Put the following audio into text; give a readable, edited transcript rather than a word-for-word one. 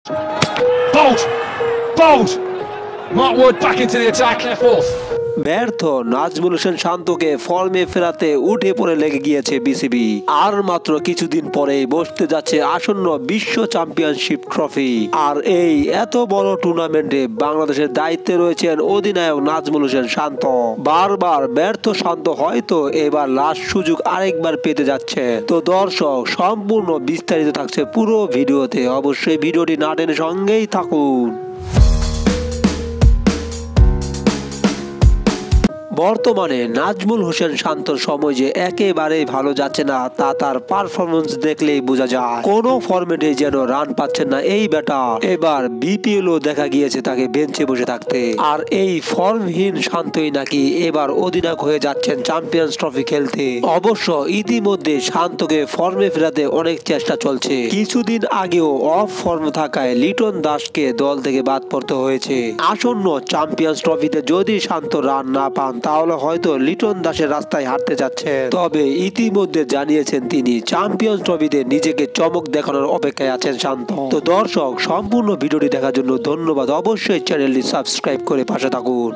Bold! Bold! Mark Wood back into the attack, left fourth. ব্যর্থ নাজমুল হোসেন শান্তকে ফর্মে ফেরাতে উঠে পড়ে লেগে গিয়েছে বিসিবি। আর মাত্র কিছুদিন পরেই বসতে যাচ্ছে আসন্ন বিশ্ব চ্যাম্পিয়নশিপ ট্রফি। আর এই এত বড় টুর্নামেন্টে বাংলাদেশের দায়িত্বে রয়েছেন অধিনায়ক নাজমুল হোসেন শান্ত। বারবার ব্যর্থ শান্ত হয়তো এবার লাস্ট সুযোগ আরেকবার পেতে যাচ্ছে। তো দর্শক, সম্পূর্ণ বিস্তারিত থাকছে পুরো ভিডিওতে, অবশ্যই ভিডিওটি না টেনে সঙ্গেই থাকুন। বর্তমানে নাজমুল হোসেন শান্তর সময় যে একেবারেই ভালো যাচ্ছে না তা তার পারফরমেন্স দেখলেই বোঝা যায়। কোনো ফরম্যাটে যেন রান পাচ্ছেন না এই ব্যাটার। এবার বিপিএলও দেখা গিয়েছে তাকে বেঞ্চে বসে থাকতে। আর এই ফর্মহীন শান্তই নাকি এবার অধিনায়ক হয়ে যাচ্ছেন চ্যাম্পিয়ন্স ট্রফি খেলতে। অবশ্য ইতিমধ্যে শান্তকে ফর্মে ফেরাতে অনেক চেষ্টা চলছে। কিছুদিন আগেও অফ ফর্ম থাকায় লিটন দাসকে দল থেকে বাদ পড়তে হয়েছে। আসন্ন চ্যাম্পিয়ন্স ট্রফিতে যদি শান্ত রান না পান তাহলে হয়তো লিটন দাসের রাস্তায় হাঁটতে যাচ্ছে। তবে ইতিমধ্যে জানিয়েছেন তিনি চ্যাম্পিয়ন্স ট্রফিতে নিজেকে চমক দেখানোর অপেক্ষায় আছেন শান্ত। তো দর্শক, সম্পূর্ণ ভিডিওটি দেখার জন্য ধন্যবাদ। অবশ্যই চ্যানেলটি সাবস্ক্রাইব করে পাশে থাকুন।